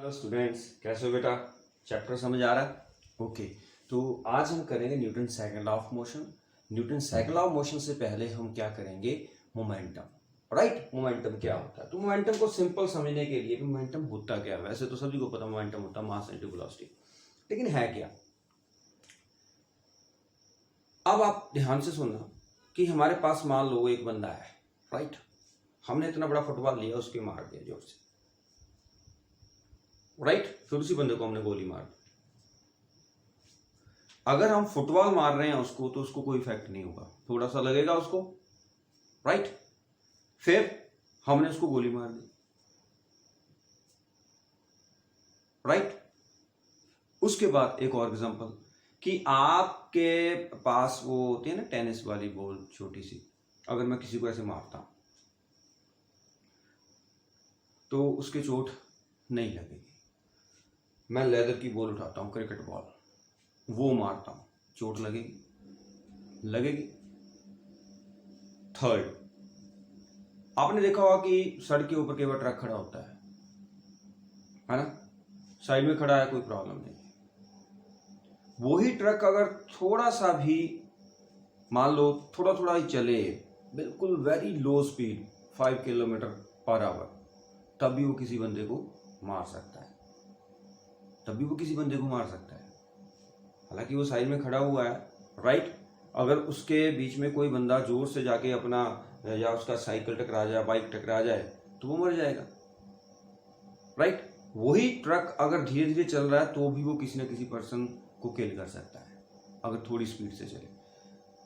Hello students, कैसे हो बेटा? चैप्टर समझ आ रहा है? ओके। तो आज हम करेंगे Newton cycle of motion. Newton cycle of motion से पहले हम क्या करेंगे? मोमेंटम। राइट, मोमेंटम क्या होता है? तो मोमेंटम को सिंपल समझने के लिए मोमेंटम होता क्या है? वैसे तो सभी को पता मोमेंटम होता है मास इनटू वेलोसिटी, लेकिन है क्या? अब आप ध्यान से सुनना कि हमारे पास मान लो एक बंदा है, राइट। हमने इतना बड़ा फुटबॉल लिया, उसके मार दिया जोर से, राइट। फिर उसी बंदे को हमने गोली मार दी। अगर हम फुटबॉल मार रहे हैं उसको, तो उसको कोई इफेक्ट नहीं होगा, थोड़ा सा लगेगा उसको, राइट। फिर हमने उसको गोली मार दी, राइट। उसके बाद एक और एग्जांपल कि आपके पास वो होती है ना टेनिस वाली बॉल छोटी सी, अगर मैं किसी को ऐसे मारता हूं तो उसके चोट नहीं लगेगी। मैं लेदर की बॉल उठाता हूं, क्रिकेट बॉल, वो मारता हूं, चोट लगेगी? लगेगी। थर्ड, आपने देखा होगा कि सड़क के ऊपर केवल ट्रक खड़ा होता है ना? साइड में खड़ा है, कोई प्रॉब्लम नहीं। वही ट्रक अगर थोड़ा सा भी, मान लो थोड़ा थोड़ा ही चले, बिल्कुल very low speed 5 kilometre per hour, तब भी वो किसी बंदे को मार सकता है, तब भी वो किसी बंदे को मार सकता है। हालांकि वो साइड में खड़ा हुआ है, राइट। अगर उसके बीच में कोई बंदा जोर से जाके अपना, या उसका साइकिल टकरा जाए, बाइक टकरा जाए, तो वो मर जाएगा, राइट। वही ट्रक अगर धीरे धीरे चल रहा है तो भी वो किसी न किसी पर्सन को किल कर सकता है, अगर थोड़ी स्पीड से चले।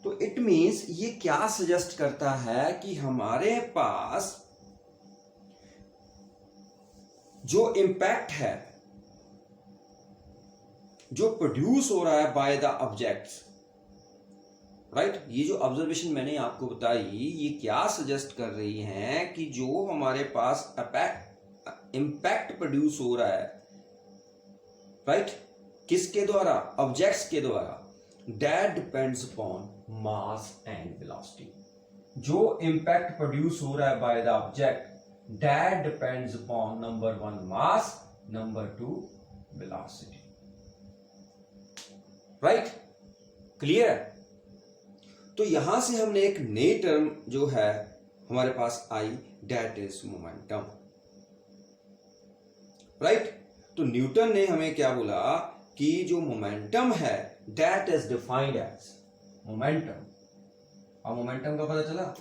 तो इट मीन्स ये क्या सजेस्ट करता है कि हमारे पास जो इम्पैक्ट है, जो प्रोड्यूस हो रहा है बाय द ऑब्जेक्ट्स, राइट। ये जो ऑब्जर्वेशन मैंने आपको बताई, ये क्या सजेस्ट कर रही है कि जो हमारे पास इम्पैक्ट प्रोड्यूस हो रहा है, राइट, किसके द्वारा? ऑब्जेक्ट्स के द्वारा। That depends upon mass and velocity. जो इम्पैक्ट प्रोड्यूस हो रहा है by the object, that depends upon number 1 mass, number 2 velocity, right. Clear है? तो यहां से हमने एक नई टर्म जो है हमारे पास आई, दैट इज मोमेंटम, राइट। तो न्यूटन ने हमें क्या बोला कि जो मोमेंटम है that is defined as momentum. अब मोमेंटम का पता चला,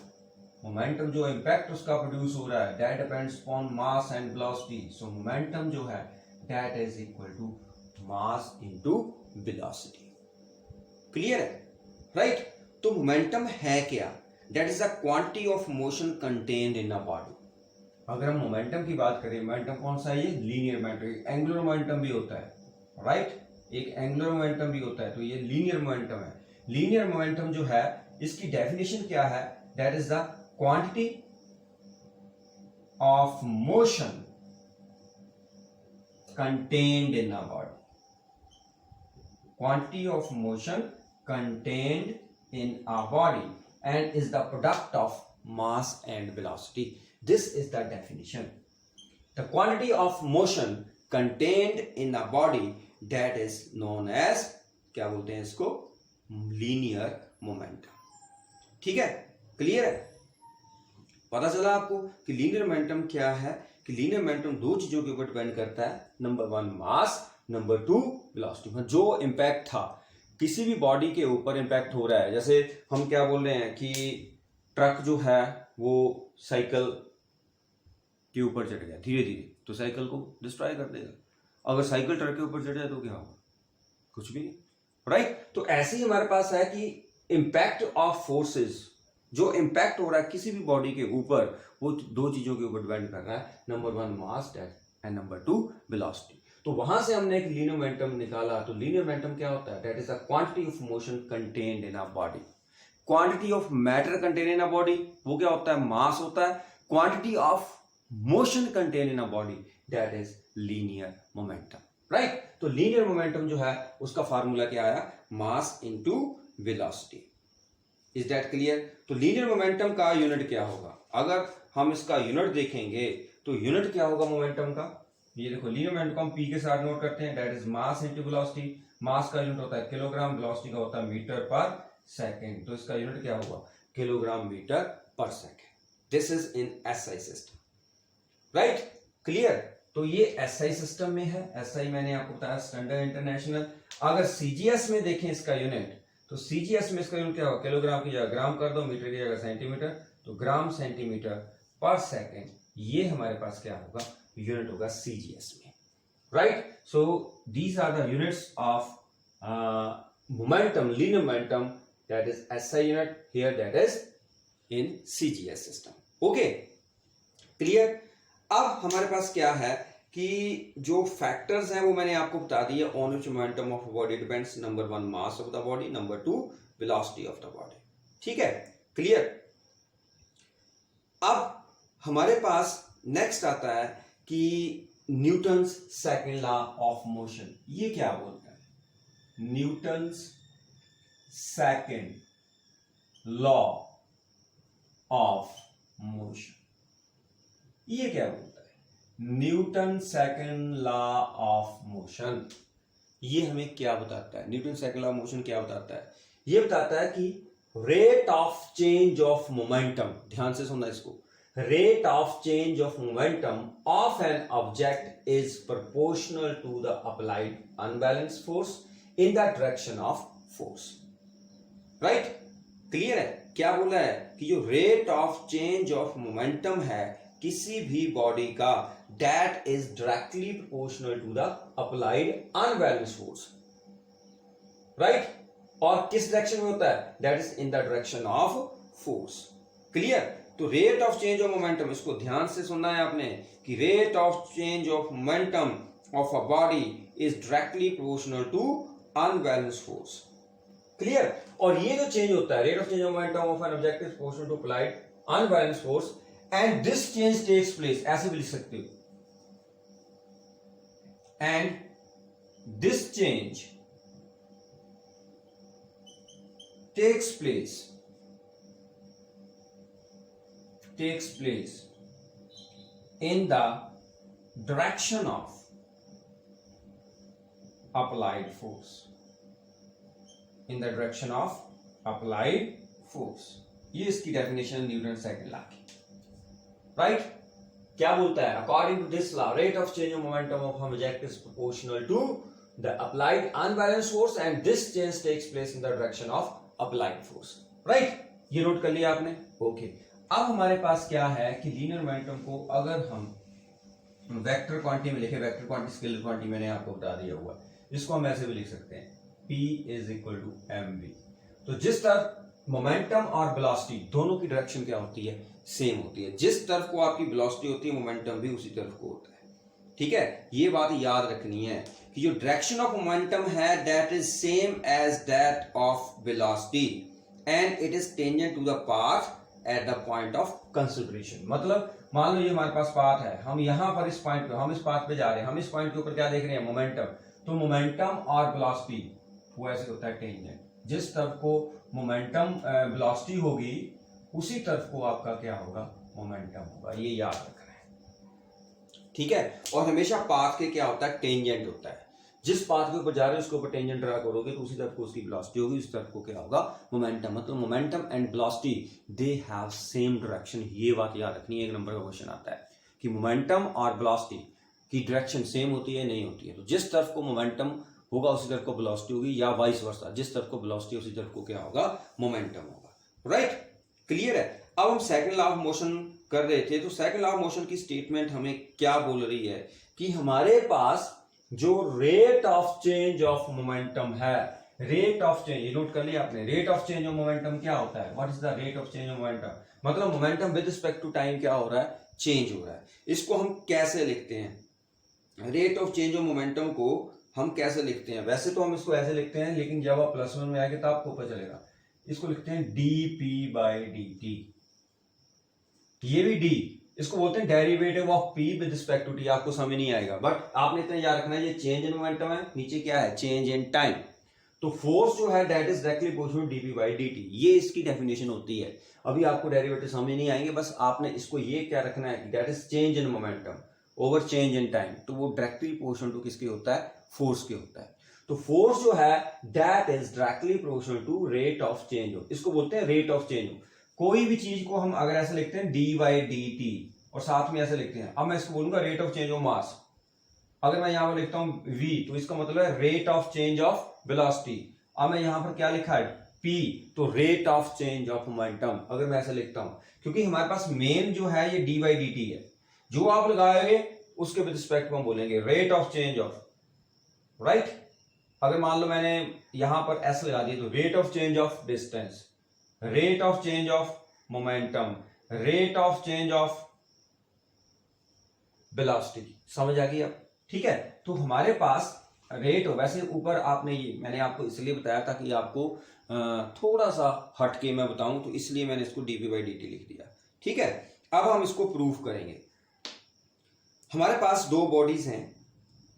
मोमेंटम जो इम्पैक्ट उसका प्रोड्यूस हो रहा है, that depends upon mass and velocity. So momentum जो है that is equal to mass into velocity. Clear है, राइट। तो मोमेंटम है क्या? That is the quantity of motion contained in a body. अगर हम मोमेंटम की बात करें, मोमेंटम कौन सा है? ये लीनियर मोमेंटम। एंगुलर मोमेंटम भी होता है, राइट। एक एंगुलर मोमेंटम भी होता है, तो ये लीनियर मोमेंटम है। लीनियर मोमेंटम जो है, इसकी डेफिनेशन क्या है? That is the quantity of motion contained in a body. quantity of motion contained in a body and is the product of mass and velocity. This is the definition. The quantity of motion contained in a body, that is known as, क्या बोलते हैं इसको? linear momentum. ठीक है, clear है? पता चला आपको कि लीनियर मोमेंटम क्या है? कि लीनियर मोमेंटम दो चीजों के ऊपर डिपेंड करता है, नंबर 1 मास, नंबर 2 वेलोसिटी। जो इम्पैक्ट था, किसी भी बॉडी के ऊपर इम्पैक्ट हो रहा है, जैसे हम क्या बोल रहे हैं कि ट्रक जो है वो साइकिल के ऊपर चढ़ गया धीरे धीरे, तो साइकिल को डिस्ट्रॉय कर देगा। अगर साइकिल ट्रक के ऊपर चढ़ जाए तो क्या होगा? कुछ भी नहीं, राइट। तो ऐसे ही हमारे पास है कि इम्पैक्ट ऑफ फोर्सेस, जो इम्पैक्ट हो रहा है किसी भी बॉडी के ऊपर, वो दो चीजों के ऊपर डिपेंड कर रहा है, number 1 mass and number 2 velocity. तो वहां से हमने एक लीनियर मोमेंटम निकाला। तो लीनियर मोमेंटम क्या होता है? That is the quantity of motion contained in a body. Quantity of matter contained in a body, वो क्या होता है? मास होता है। Quantity of motion contained in a body, that is linear momentum, right. तो लीनियर मोमेंटम जो है उसका फार्मूला क्या आया? Mass into velocity. Is that clear? तो लीनियर मोमेंटम का यूनिट क्या होगा? अगर हम इसका यूनिट देखेंगे तो यूनिट क्या होगा मोमेंटम का? ये देखो लीनियर मोमेंटम को हम पी के साथ नोट करते हैं, that is mass into velocity. Mass का यूनिट होता है किलोग्राम, वेलोसिटी का होता है मीटर पर सेकेंड, तो इसका यूनिट क्या हुआ, किलोग्राम मीटर पर second. This is in SI system, right, clear. तो ये एसआई सिस्टम में है, एसआई मैंने आपको बताया स्टैंडर्ड इंटरनेशनल। अगर सीजीएस में देखें इसका यूनिट, तो सीजीएस में इसका यूनिट क्या होगा, किलोग्राम की जगह ग्राम कर दो, मीटर की जगह सेंटीमीटर, तो ग्राम सेंटीमीटर पर सेकेंड, ये हमारे पास क्या होगा, यूनिट होगा सीजीएस में, right. So these are the units of momentum, linear momentum, that is SI unit, here that is in CGS system. Okay, clear. अब हमारे पास क्या है कि जो फैक्टर्स हैं वो मैंने आपको बता दिए, on which momentum of body depends, number 1 mass of the body, number 2 velocity of the body, ठीक है, क्लियर। अब हमारे पास नेक्स्ट आता है कि Newton's second law of motion, ये क्या बोलता है, Newton's second law of motion, ये क्या बोलता है, Newton second law of motion. ये हमें क्या बताता है, Newton second law of motion क्या बताता है, ये बताता है कि rate of change of momentum, ध्यान से सुनना इसको, rate of change of momentum of an object is proportional to the applied unbalanced force in the direction of force, right, clear है। क्या बोला है कि जो rate of change of momentum है किसी भी बॉडी का, that is directly proportional to the applied unbalanced force, right, और किस डायरेक्शन में होता है, that is in the direction of force, clear। तो rate of change of momentum, इसको ध्यान से सुनना है आपने कि rate of change of momentum of a body is directly proportional to unbalanced force, clear. और ये जो चेंज होता है, rate of change of momentum of an object is proportional to applied unbalanced force and this change takes place, ऐसे भी लिख सकते हो, and this change takes place in the direction of applied force, in the direction of applied force, ये इसकी definition Newton second law की, right. क्या बोलता है, according to this law rate of change of momentum of object is proportional to the applied unbalanced force and this change takes place in the direction of applied force, right, ये note कर लिया आपने, okay. अब हमारे पास क्या है कि linear momentum को अगर हम वेक्टर क्वांटिटी में लिखे, वेक्टर क्वांटिटी स्केलर क्वांटिटी मैंने आपको बता दिया हुआ, इसको हम ऐसे भी लिख सकते हैं, P is equal to mv। तो जिस तरफ मोमेंटम और वेलोसिटी दोनों की डायरेक्शन क्या होती है, सेम होती है, जिस तरफ को आपकी वेलोसिटी होती है मोमेंटम भी उसी तरफ को होता है, ठीक है। ये बात याद रखनी है कि जो डायरेक्शन ऑफ मोमेंटम है that is same as that of velocity and it is tangent to the path at the point of consideration. मतलब मान लो ये हमारे पास पाथ है, हम यहां पर इस पॉइंट पे, हम इस पाथ पे जा रहे हैं, हम इस पॉइंट के ऊपर क्या देख रहे हैं, मोमेंटम, तो मोमेंटम और वेलोसिटी वो ऐसे होता है टेंजेंट, जिस तरफ को मोमेंटम वेलोसिटी होगी उसी तरफ को आपका क्या होगा, मोमेंटम होगा, ये याद रखना है, ठीक है। और हमेशा पाथ के क्या होता है, टेंजेंट होता है, जिस पाथ के ऊपर जा रहे हो उसके ऊपर टेंजेंट ड्रा करोगे तो उसी तरफ को उसकी वेलोसिटी होगी, उस तरफ को क्या होगा, मोमेंटम। मतलब momentum and velocity they have same direction, ये बात याद रखनी है। एक नंबर का क्वेश्चन आता है कि मोमेंटम और वेलोसिटी की डायरेक्शन सेम होती है, नहीं होती है, तो जिस तरफ को मोमेंटम होगा उसी तरफ को वेलोसिटी होगी, या वाइस वर्सा, जिस तरफ को वेलोसिटी उसी तरफ को क्या होगा, मोमेंटम होगा, राइट, क्लियर है। अब हम सेकंड लॉ ऑफ मोशन कर रहे थे, तो सेकंड लॉ ऑफ मोशन की स्टेटमेंट हमें क्या बोल रही है कि हमारे पास जो rate of change of momentum है, रेट ऑफ चेंज, ये नोट कर लिया आपने, rate of change of momentum क्या होता है, what is the rate of change of momentum, मतलब momentum with respect to time क्या हो रहा है, चेंज हो रहा है। इसको हम कैसे लिखते हैं, rate of change of momentum को हम कैसे लिखते हैं, वैसे तो हम इसको ऐसे लिखते हैं, लेकिन जब आप +1 में आएंगे तो आपको पता चलेगा, इसको लिखते हैं dp/dt, ये भी d, इसको बोलते हैं derivative of p with respect to t, आपको समझ नहीं आएगा, बट आपने इतना याद रखना है, ये चेंज इन मोमेंटम है, नीचे क्या है, चेंज इन टाइम, तो फोर्स जो है that is directly proportional dp/dt, ये इसकी डेफिनेशन होती है। अभी आपको डेरिवेटिव समझ नहीं आएंगे, बस आपने इसको ये क्या रखना है कि that is change in momentum, over change in time, तो वो डायरेक्टली प्रोपोर्शनल टू किसके होता है, फोर्स के होता है। तो फोर्स जो है that is directly proportional to rate of change of, इसको बोलते हैं रेट ऑफ चेंज ऑफ। कोई भी चीज को हम अगर ऐसे लिखते हैं डी बाई डी टी और साथ में ऐसे लिखते हैं, अब मैं इसको बोलूंगा rate of change of mass. अगर मैं यहां पर लिखता हूं v तो इसका मतलब है rate of change of velocity. अब मैं यहां पर क्या लिखा है p, तो rate of change of momentum. अगर मैं ऐसे लिखता हूं, क्योंकि हमारे पास मेन जो है ये डी बाई डी टी है, जो आप लगाएंगे उसके विद रिस्पेक्ट में हम बोलेंगे rate of change of, right. अगर मान लो मैंने यहां पर s लगा दिया तो rate of change of distance, rate of change of momentum, rate of change of velocity. समझ आ गई अब, ठीक है। तो हमारे पास रेट, वैसे ऊपर आपने ये मैंने आपको इसलिए बताया था कि आपको थोड़ा सा हट के मैं बताऊं, तो इसलिए मैंने इसको dp बाई dt लिख दिया, ठीक है। अब हम इसको प्रूफ करेंगे। हमारे पास दो बॉडीज हैं,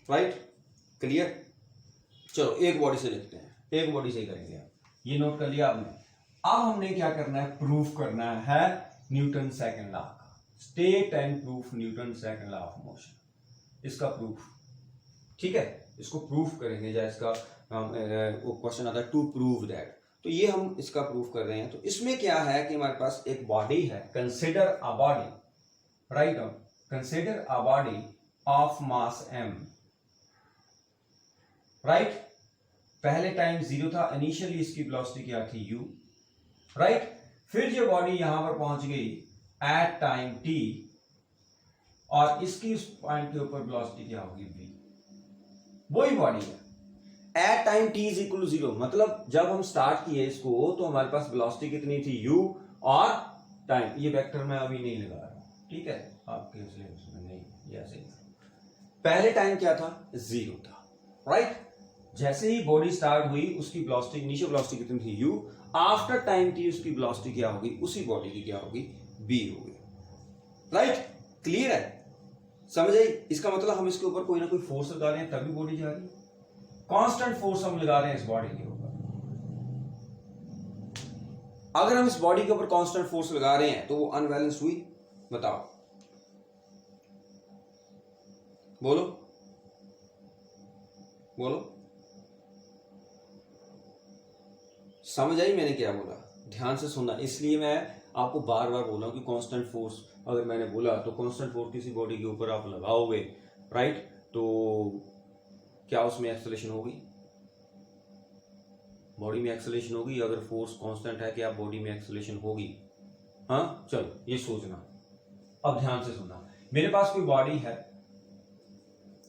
राइट, क्लियर। चलो एक बॉडी से लिखते हैं, एक बॉडी से ही करेंगे। आप ये नोट कर लिया आपने। अब हमने क्या करना है, प्रूफ करना है न्यूटन सेकंड लॉ का, state and proof Newton second law of motion, इसका प्रूफ, ठीक है। इसको प्रूफ करेंगे, जैसे इसका वो क्वेश्चन आता है टू प्रूव दैट, तो ये हम इसका प्रूफ कर रहे हैं। तो इसमें क्या है कि हमारे पास एक बॉडी है, consider a body, right, consider a body of mass m, right. पहले टाइम 0 था, इनिशियली इसकी वेलोसिटी क्या थी u, राइट। फिर जो बॉडी यहां पर पहुंच गई एट टाइम t, और इसकी उस पॉइंट के ऊपर वेलोसिटी क्या होगी v, वही बॉडी है। At time t is equal to 0, मतलब जब हम स्टार्ट किए इसको तो हमारे पास वेलोसिटी कितनी थी u और टाइम, ये वेक्टर मैं अभी नहीं लगा रहा हूं, ठीक है, आपके सिलेबस में नहीं, ये ऐसे ही। पहले टाइम क्या था, 0 था, राइट। जैसे ही बॉडी स्टार्ट हुई उसकी वेलोसिटी, इनिशियल वेलोसिटी कितनी थी u, आफ्टर टाइम t उसकी वेलोसिटी क्या होगी, उसी बॉडी की क्या होगी, v होगी, राइट। क्लियर है, समझ आई। इसका मतलब हम इसके ऊपर कोई ना कोई फोर्स लगा रहे हैं तभी बॉडी जा रही है, कांस्टेंट फोर्स हम लगा रहे हैं इस बॉडी के ऊपर। अगर हम इस बॉडी के ऊपर कांस्टेंट फोर्स लगा रहे हैं तो वो अनबैलेंस हुई, बताओ, बोलो बोलो, समझ आई मैंने क्या बोला, ध्यान से सुनना। इसलिए मैं आपको बार बार बोला कि कांस्टेंट फोर्स अगर मैंने बोला तो कांस्टेंट फोर्स किसी बॉडी के ऊपर आप लगाओगे, राइट, तो क्या उसमें एक्सेलरेशन होगी, बॉडी में एक्सेलरेशन होगी। अगर फोर्स कांस्टेंट है क्या बॉडी में एक्सेलरेशन होगी, हाँ, चलो ये सोचना। अब ध्यान से सुनना, मेरे पास कोई बॉडी है,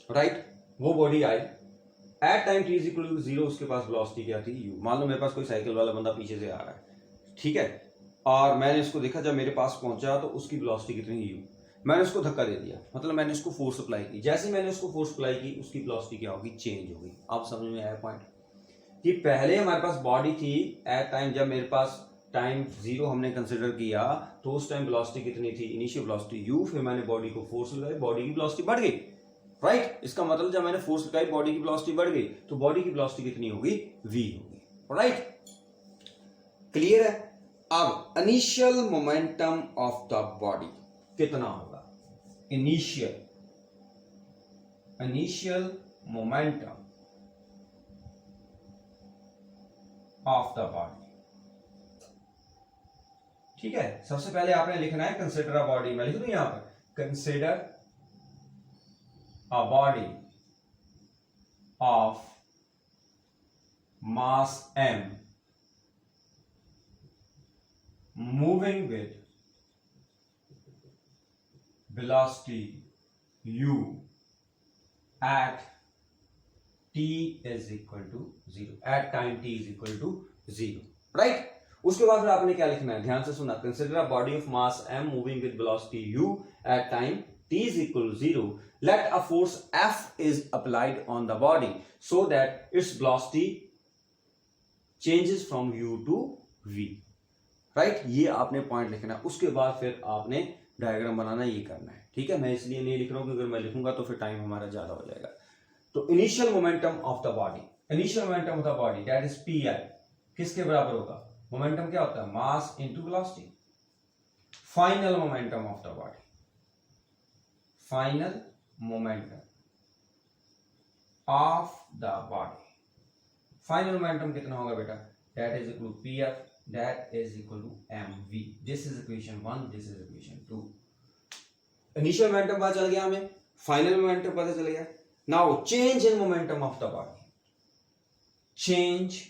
राइट, वो बॉडी आई at time t is equal to 0, उसके पास वेलोसिटी क्या थी u। मान लो मेरे पास कोई साइकिल वाला बंदा पीछे से आ रहा है, ठीक है, और मैंने इसको देखा, जब मेरे पास पहुंचा तो उसकी वेलोसिटी कितनी u, मैंने उसको धक्का दे दिया, मतलब मैंने उसको फोर्स अप्लाई की। जैसे मैंने उसको फोर्स अप्लाई की उसकी वेलोसिटी क्या होगी, चेंज होगी। आप समझ में आया पॉइंट, कि पहले हमारे पास बॉडी थी एट टाइम, जब मेरे पास टाइम 0 हमने कंसिडर किया तो उस टाइम वेलोसिटी कितनी थी, इनिशियल वेलोसिटी u, फिर मैंने बॉडी को फोर्स लगाई, बॉडी की वेलोसिटी बढ़ गई, राइट। इसका मतलब जब मैंने फोर्स लगाई बॉडी की वेलोसिटी बढ़ गई, तो बॉडी की वेलोसिटी कितनी होगी, v होगी, राइट। क्लियर है। अब initial momentum of the body कितना होगा, initial momentum of the body, ठीक है। सबसे पहले आपने लिखना है कंसिडर अ बॉडी, मैं लिख दूं यहां पर, consider a body of mass m moving with velocity u at t is equal to 0, at time t is equal to 0, right। उसके बाद फिर आपने क्या लिखना है, ध्यान से सुनना, consider a body of mass m moving with velocity u at time t is equal to 0, let a force F is applied on the body so that its velocity changes from u to v, right। ये आपने point लिखना है। उसके बाद फिर आपने diagram बनाना, ये करना है, ठीक है। मैं इसलिए नहीं लिख रहा हूं कि अगर मैं लिखूंगा तो फिर टाइम हमारा ज्यादा हो जाएगा। तो initial momentum of the body, initial momentum of the body that is P I, किसके बराबर होगा, मोमेंटम क्या होता है, mass into velocity. Final momentum of the body, final momentum of the body. Final momentum कितना होगा बेटा, that is equal to P F, that is equal to M V. This is equation 1, this is equation 2। Initial momentum पता चल गया हमें, final momentum पता चल गया। Now change in momentum of the body, change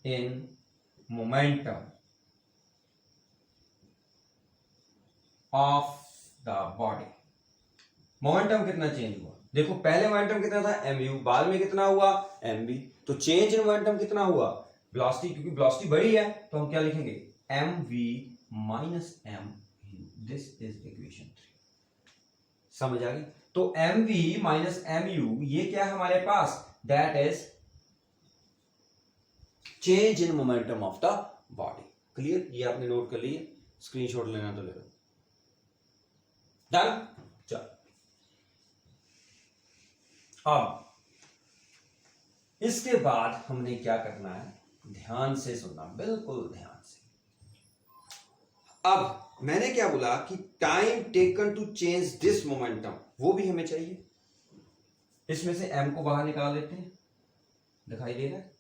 in momentum of the body. Momentum कितना change हुआ, देखो पहले मोमेंटम कितना था एम यू, बाद में कितना हुआ एम बी, तो चेंज इन मोमेंटम कितना हुआ वेलोसिटी, क्योंकि वेलोसिटी बड़ी है तो हम क्या लिखेंगे M V minus M U. This is equation 3। समझ आ गई। तो M V minus M U ये क्या है हमारे पास, that is change in momentum of the body. Clear, ये आपने नोट कर लिए, स्क्रीनशॉट लेना तो ले लो। डन। चल अब इसके बाद हमने क्या करना है, ध्यान से सुनना, बिल्कुल ध्यान से। अब मैंने क्या बोला कि time taken to change this momentum, वो भी हमें चाहिए। इसमें से m को बाहर निकाल लेते हैं, दिखाई दे रहा है,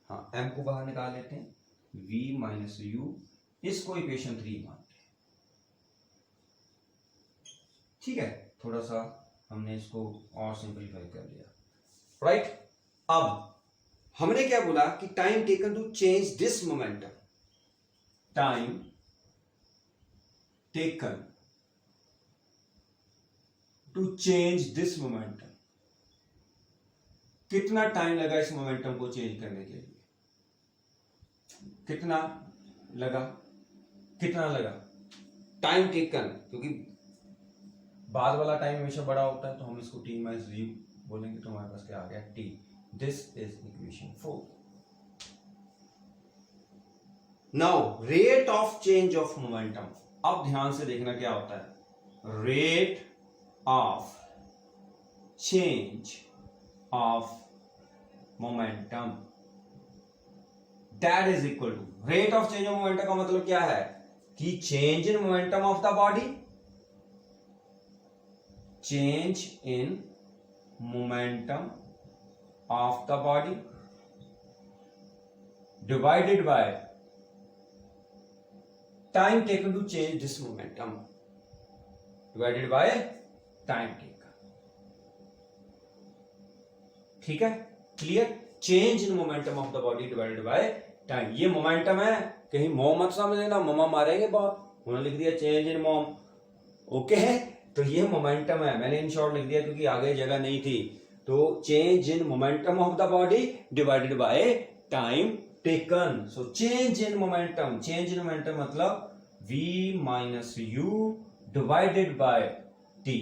हाँ m को बाहर निकाल लेते हैं, v माइनस यू, इसको इक्वेशन 3 मानते हैं। ठीक है, थोड़ा सा हमने इसको और सिंपलीफाई कर लिया, राइट। अब हमने क्या बोला कि time taken to change this momentum, time taken to change this momentum, कितना टाइम लगा इस मोमेंटम को चेंज करने के लिए, कितना लगा, कितना लगा टाइम टेकन, क्योंकि बाद वाला टाइम हमेशा बड़ा होता है तो हम इसको t माइनस v बोलेंगे, तो हमारे पास क्या आ गया t। This is equation 4। Now rate of change of momentum, अब ध्यान से देखना क्या होता है, rate of change of momentum that is equal to, rate of change of momentum का मतलब क्या है कि change in momentum of the body, change in momentum of the body divided by time taken to change this momentum divided by time taken। ठीक है, clear. Change in momentum of the body divided by time, ये momentum है, कहीं मोम मत समझ लेना, mama मारेंगे बहुत, उन्होंने लिख दिया चेंज इन मोम, ओके है, तो ये मोमेंटम है, मैंने इन शॉर्ट लिख दिया क्योंकि आगे जगह नहीं थी। तो change in momentum of the body divided by time taken, so change in momentum, change in momentum मतलब v minus U divided by t,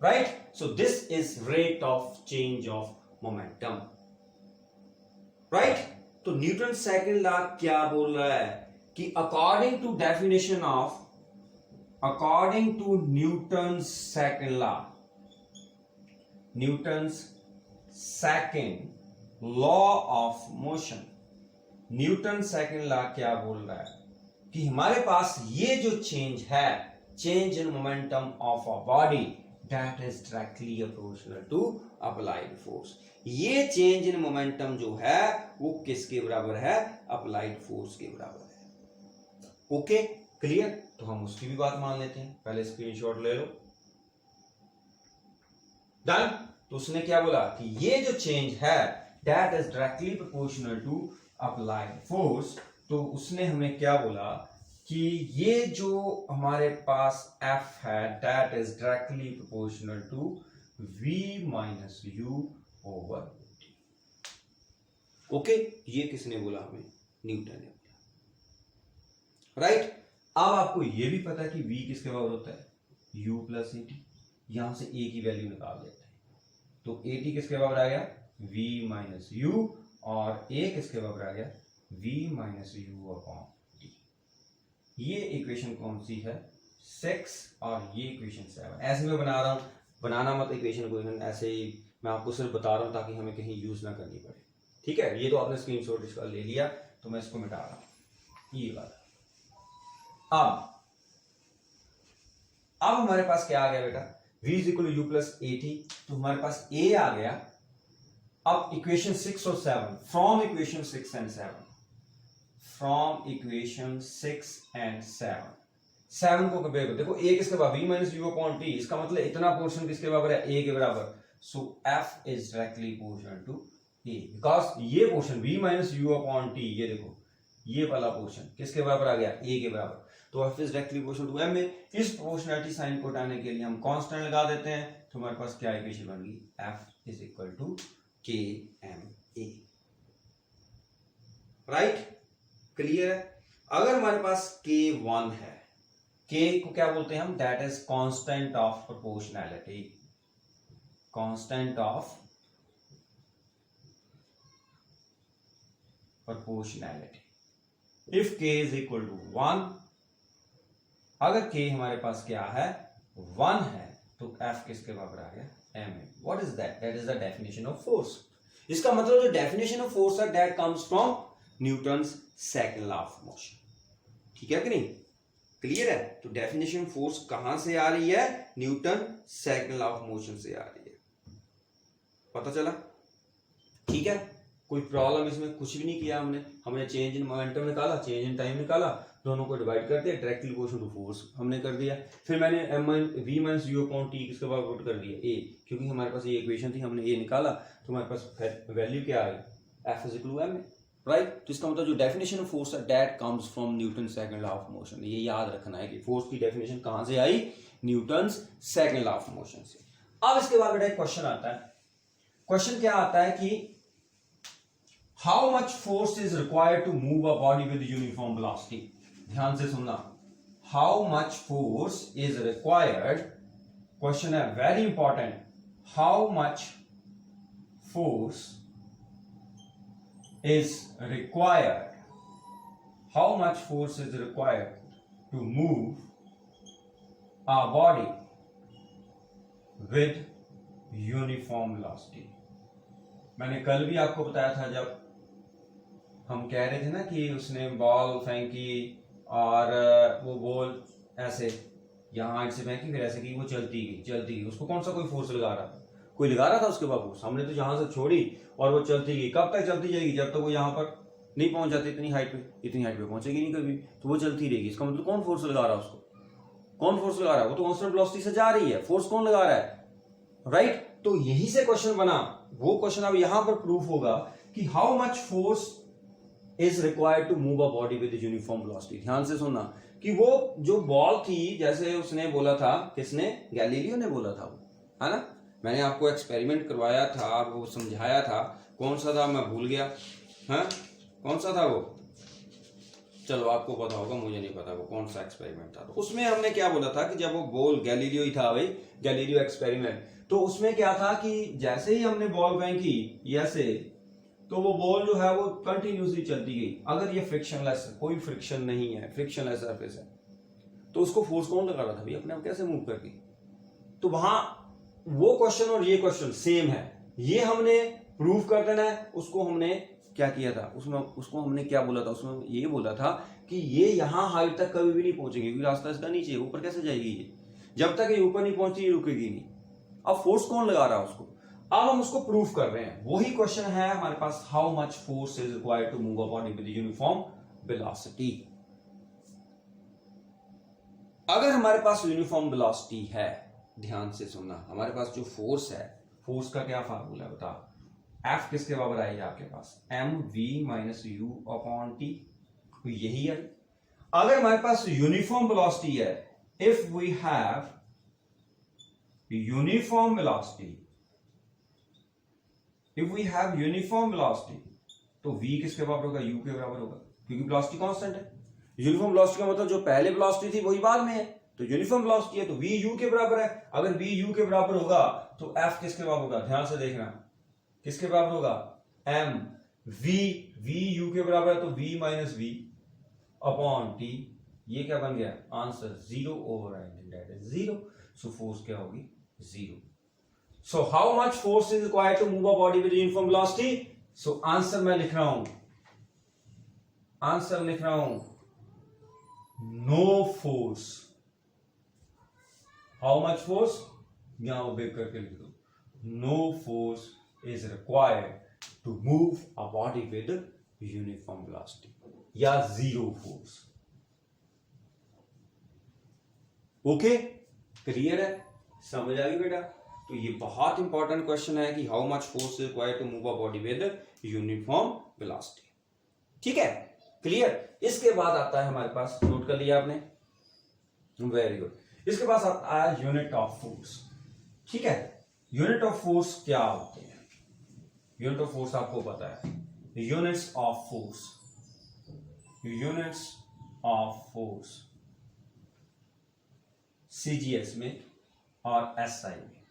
right. So this is rate of change of momentum, right. तो Newton second law क्या बोल रहा है कि according to definition of, according to Newton's second law, Newton's second law of motion, Newton second law क्या बोल रहा है कि हमारे पास ये जो चेंज है, change in momentum of a body, that is directly proportional to applied force. ये चेंज इन मोमेंटम जो है वो किसके बराबर है, अप्लाइड फोर्स के बराबर है। Okay, clear. तो हम उसकी भी बात मान लेते हैं, पहले स्क्रीनशॉट ले लो। डन। तो उसने क्या बोला कि ये जो चेंज है that is directly proportional to applied force. तो उसने हमें क्या बोला कि ये जो हमारे पास F है that is directly proportional to V minus U over t। Okay, ये किसने बोला हमें, न्यूटन ने बोला, राइट। अब आपको ये भी पता है कि v किसके बराबर होता है, u प्लस ए टी, यहां से a की वैल्यू निकाल देते हैं, तो ए टी किसके बराबर आ गया, v माइनस यू, और a किसके बराबर आ गया, v minus U upon T. ये इक्वेशन कौन सी है, 6, और ये इक्वेशन 7। ऐसे में बना रहा हूं, बनाना मत इक्वेशन को, ऐसे ही मैं आपको सिर्फ बता रहा हूं ताकि हमें कहीं यूज ना करनी पड़े। ठीक है, ये तो आपने स्क्रीनशॉट इसका ले लिया, तो मैं इसको मिटा रहा हूं, ये वाला। अब हमारे पास क्या आ गया बेटा v is equal to U plus A T, तो हमारे पास a आ गया। अब इक्वेशन 6 और 7, from equation 6 and 7, from equation 6 and 7 को कंपेयर करो। देखो a किसके बराबर, v minus U upon T, इसका मतलब इतना पोर्शन किसके बराबर है, a के बराबर। So f is directly proportional to a, because ये portion v minus U upon T, ये देखो ये वाला पोर्शन किसके बराबर आ गया, a के बराबर। तो f is directly proportional to m में इस प्रोपोर्शनलिटी साइन को हटाने के लिए हम कांस्टेंट लगा देते हैं, तो हमारे पास क्या इक्वेशन बन गई, f is equal to k m a। Right, clear है। अगर हमारे पास k1 है, k को क्या बोलते हैं हम, that is constant of proportionality, constant of proportionality. If k is equal to 1, अगर k हमारे पास क्या है, 1 है, तो f किसके बराबर आ गया, m। What is that, that is the definition of force. इसका मतलब जो डेफिनेशन ऑफ फोर्स है that comes from Newton's second law of motion. ठीक है कि नहीं, क्लियर है। तो डेफिनेशन ऑफ फोर्स कहां से आ रही है, Newton second law of motion से आ रही है, पता चला। ठीक है, कोई प्रॉब्लम इसमें, कुछ भी नहीं किया हमने चेंज इन मोमेंटम निकाला, चेंज इन टाइम निकाला, दोनों को डिवाइड कर दिया, डायरेक्टली प्रोपोर्शनल टू फोर्स हमने कर दिया। फिर मैंने v minus U upon T किसके बाद पुट कर दिया, a, क्योंकि हमारे पास ये इक्वेशन थी, हमने a निकाला, तो हमारे पास वैल्यू क्या आ गई, f is equal to m। Right, तो इसका मतलब जो डेफिनेशन ऑफ फोर्स है that comes from Newton second law of motion. ये याद रखना है कि फोर्स की डेफिनेशन कहां से आई, Newton's second law of motion से। अब इसके बाद बेटा एक क्वेश्चन आता है, क्वेश्चन क्या आता है कि how much force is required to move a body with uniform velocity. ध्यान से सुनना, how much force is required, question है very important, how much force is required, how much force is required to move a body with uniform velocity। मैंने कल भी आपको बताया था, जब हम कह रहे थे ना कि उसने बॉल फेंकी और वो बॉल ऐसे यहां से फेंकी, फिर ऐसे की, वो चलती गई, उसको कौन सा कोई फोर्स लगा रहा था, कोई लगा रहा था उसके बाद फोर्स। हमने तो यहां से छोड़ी और वो चलती गई, कब तक चलती जाएगी, जब तक वो यहां पर नहीं पहुंच जाती, इतनी हाइट पे पहुंचेगी नहीं कभी, तो वो चलती रहेगी। इसका मतलब कौन फोर्स लगा रहा है उसको, कौन फोर्स लगा रहा है, वो तो कांस्टेंट वेलोसिटी से जा रही है, फोर्स कौन लगा रहा है, राइट। तो यही से क्वेश्चन बना, वो क्वेश्चन अब यहां पर प्रूफ होगा कि how much force is required to move a body with uniform velocity. ध्यान से सुनना कि वो जो बॉल थी, जैसे उसने बोला था, किसने, गैलीलियो ने बोला था, वो है ना, मैंने आपको एक्सपेरिमेंट करवाया था, वो समझाया था, कौन सा था मैं भूल गया, हाँ कौन सा था वो, चलो आपको पता होगा, मुझे नहीं पता वो कौन सा एक्सपेरिमेंट था। तो उसमें हमने क्या बोला था कि जब वो बॉल, गैलीलियो ही था भाई, गैलीलियो एक्सपेरिमेंट, तो उसमें क्या था कि जैसे ही हमने बॉल फेंकी ऐसे, तो वो बॉल जो है वो कंटिन्यूसली चलती गई। अगर ये फ्रिक्शनलेस, कोई फ्रिक्शन नहीं है, फ्रिक्शनलेस सरफेस है, तो उसको फोर्स कौन लगा रहा था भाई, अपने आप कैसे मूव करके। तो वहां वो क्वेश्चन और ये क्वेश्चन सेम है, ये हमने प्रूव कर देना है। उसको हमने क्या किया था, उसमें उसको हमने क्या बोला था, उसमें ये बोला था कि ये यहां हाइट तक कभी भी नहीं पहुंचेगी, क्योंकि रास्ता इसका नीचे है, ऊपर कैसे जाएगी ये, जब तक ये ऊपर नहीं पहुंची ये रुकेगी नहीं। अब फोर्स कौन लगा रहा है उसको, अब हम उसको प्रूव कर रहे हैं। वही क्वेश्चन है हमारे पास, how much force is required to move a body with uniform velocity. अगर हमारे पास यूनिफॉर्म वेलोसिटी है, ध्यान से सुनना, हमारे पास जो फोर्स है, फोर्स का क्या फार्मूला है बता, F किसके बराबर आएगी आपके पास, mv minus U upon T, यही है। अगर हमारे पास यूनिफॉर्म वेलोसिटी है, if we have uniform velocity, if we have uniform velocity, तो v किसके बराबर होगा, u के बराबर होगा, क्योंकि वेलोसिटी कांस्टेंट है। यूनिफॉर्म वेलोसिटी का मतलब जो पहले वेलोसिटी थी वही बाद में है, तो यूनिफॉर्म वेलोसिटी है तो v u के बराबर है। अगर v u के बराबर होगा तो f किसके बराबर होगा, ध्यान से देखना, किसके बराबर होगा, m v u के बराबर है, तो v minus v upon T, ये क्या बन गया answer, 0 over that is 0। So force क्या होगी, 0। So how much force is required to move a body with uniform velocity. So answer मैं लिख रहा हूं, आंसर लिख रहा हूं, no force. How much force, यहाँ बेक करके लिख दो, no force is required to move a body with uniform velocity या जीरो फोर्स। ओके, क्लियर है, समझ आ गई बेटा। तो ये बहुत इंपॉर्टेंट क्वेश्चन है कि how much force is required to move a body with uniform velocity. ठीक है, क्लियर। इसके बाद आता है हमारे पास, नोट कर लिया आपने, वेरी गुड। इसके पास आता है यूनिट ऑफ फोर्स। ठीक है, यूनिट ऑफ फोर्स क्या होते हैं? यूनिट ऑफ फोर्स आपको पता है, units of force, units of force CGS में और एसआई में,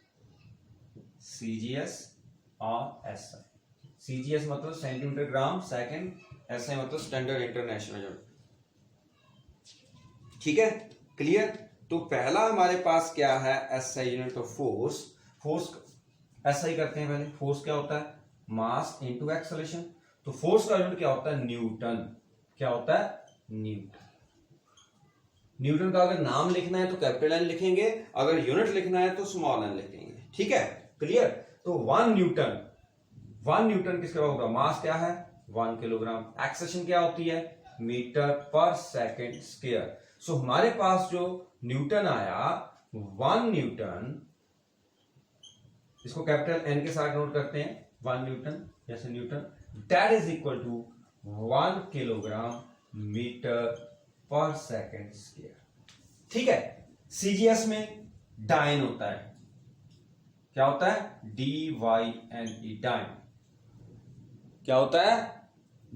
सीजीएस और एसआई। सीजीएस मतलब सेंटीमीटर ग्राम सेकंड, एसआई मतलब स्टैंडर्ड इंटरनेशनल यूनिट। ठीक है, क्लियर। तो पहला हमारे पास क्या है, SI unit of force. Force SI करते हैं पहले। फोर्स क्या होता है, मास इनटू एक्सेलरेशन। तो फोर्स का यूनिट क्या होता है, न्यूटन। क्या होता है, न्यूटन। न्यूटन का अगर नाम लिखना है तो कैपिटल एन लिखेंगे, अगर यूनिट लिखना है तो स्मॉल एन लिखेंगे। ठीक है, क्लियर। तो 1 न्यूटन, 1 न्यूटन किसके बराबर होगा, मास क्या है 1 किलोग्राम, एक्सेलरेशन क्या होती है मीटर पर सेकंड स्क्वायर। सो हमारे पास जो न्यूटन आया 1 न्यूटन, इसको कैपिटल एन के साथ नोट करते हैं, 1 न्यूटन जैसे Newton, that is equal to 1 kilogram metre per second square. ठीक है, सीजीएस में डाइन होता है, क्या होता है DYNE, डाइन। क्या होता है,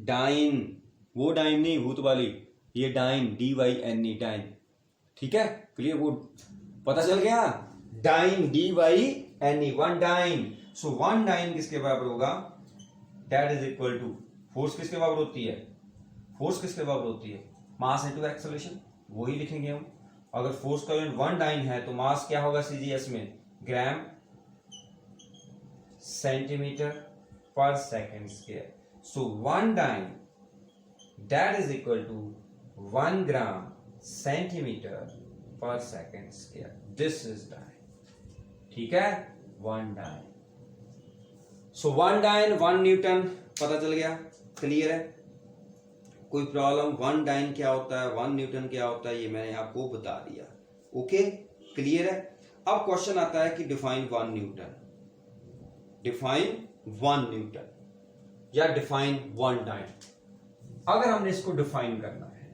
डाइन, वो डाइन नहीं भूत वाली, ये डाइन DYNE, डाइन। ठीक है, क्लियर, वो पता चल गया, dyne DYNE, 1 dyne. So 1 dyne किसके बराबर होगा, that is equal to, force किसके बराबर होती है, फोर्स किसके बराबर होती है, मास इनटू एक्सेलरेशन, वही लिखेंगे हम। अगर फोर्स का यूनिट 1 डाइन है तो मास क्या होगा सीजीएस में, gram centimetre per second square. So 1 dyne that is equal to 1 gram centimetre per second square, this is dyne. ठीक है, 1 डाइन। सो 1 डाइन 1 न्यूटन पता चल गया, क्लियर है। कोई प्रॉब्लम, 1 डाइन क्या होता है, 1 न्यूटन क्या होता है, ये मैंने आपको बता दिया। ओके, क्लियर है। अब क्वेश्चन आता है कि डिफाइन 1 न्यूटन, डिफाइन 1 न्यूटन या डिफाइन 1 डाइन। अगर हमने इसको डिफाइन करना है,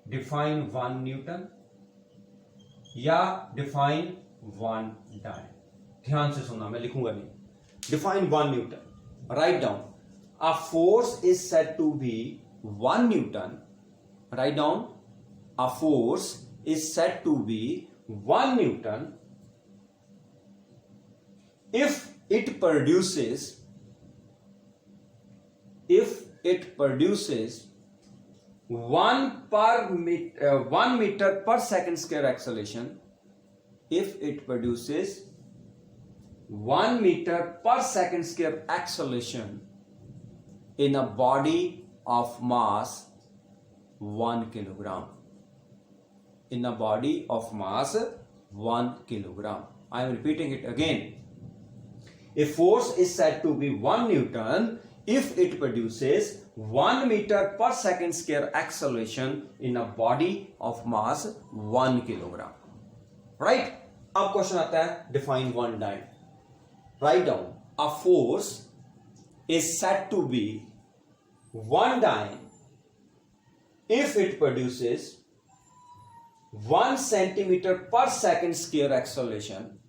डिफाइन 1 न्यूटन या डिफाइन 1 डाइन, ध्यान से सुनना, मैं लिखूंगा नहीं। Define 1 Newton, write down, a force is said to be 1 Newton, write down, a force is said to be 1 Newton if it produces 1 meter per second square acceleration, if it produces 1 meter per second square acceleration in a body of mass 1 kilogram, in a body of mass 1 kilogram. I am repeating it again. A force is said to be 1 Newton if it produces 1 meter per second square acceleration in a body of mass 1 kilogram. Right? अब question आता है define 1 dyne. Write down, a force is said to be 1 dyne if it produces 1 centimeter per second square acceleration,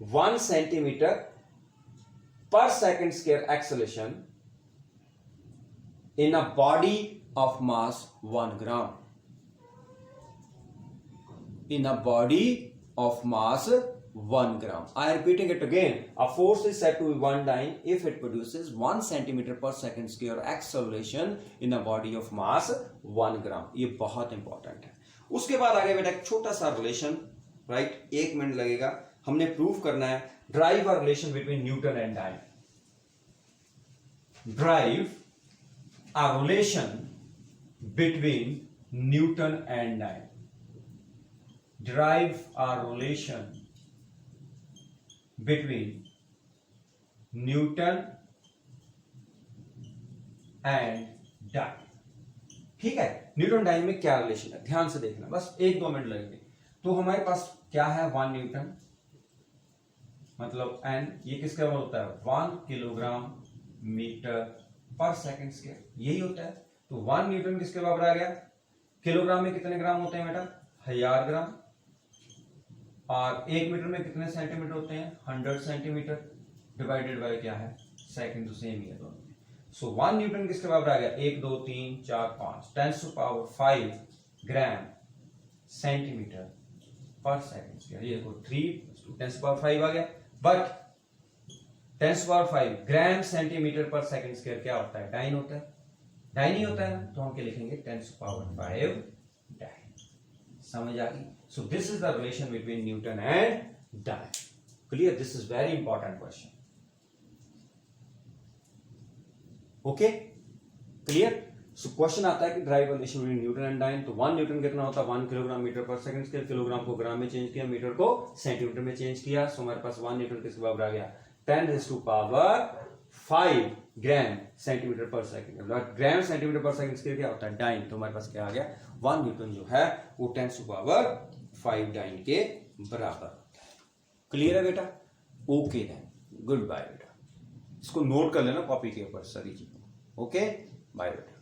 1 centimeter per second square acceleration in a body of mass 1 gram, in a body of mass 1 gram. I am repeating it again. A force is said to be 1 dyne if it produces 1 centimeter per second square acceleration in a body of mass 1 gram. ये बहुत important है। उसके बाद आगे बेटा एक छोटा सा रिलेशन, राइट, 1 मिनट लगेगा, हमने प्रूव करना है, derive a relation between Newton and dyne. Derive a relation between Newton and dyne, derive a relation between Newton and dyne. ठीक है, न्यूटन डाइन में क्या रिलेशन है ध्यान से देखना, बस 1-2 मिनट लगेंगे। तो हमारे पास क्या है 1 न्यूटन मतलब एन, ये किसके बराबर होता है 1 kilogram metre per second square, यही होता है। तो 1 न्यूटन किसके बराबर आ गया, किलोग्राम में कितने ग्राम होते हैं बेटा 1000 ग्राम, और 1 मीटर में कितने सेंटीमीटर होते हैं 100 सेंटीमीटर, डिवाइडेड बाय क्या है सेकंड, तो सेम ही है दोनों में। सो 1 न्यूटन किसके बराबर आ गया 1 2 3 4 5 10⁵ ग्राम सेंटीमीटर पर सेकंड स्क्वायर, ये देखो 3 10⁵ आ गया। But 10⁵ gram centimetre per second square क्या होता है डाइन होता है, डाइन ही होता है, तो हम क्या लिखेंगे 10⁵ डाइन। समझ आ गई। So this is the relation between Newton and dyne. Clear, this is very important question. Okay clear. So question आता है कि derive relation between Newton and dyne. तो 1 न्यूटन कितना होता है 1 kilogram metre per second square, kilogram को gram में change किया, मीटर को सेंटीमीटर में चेंज किया। सो हमारे पास 1 न्यूटन किसके बराबर आ गया 10⁵ ग्राम सेंटीमीटर पर सेकंड। ग्राम सेंटीमीटर पर सेकंड स्क्वायर क्या होता है डाइन, तो हमारे पास क्या आ गया 1 न्यूटन जो है वो 10⁵ डाइन के बराबर होता है। क्लियर है बेटा। ओके देन, गुड बाय बेटा। इसको नोट कर लेना कॉपी के ऊपर सारी चीजें। ओके बाय बेटा।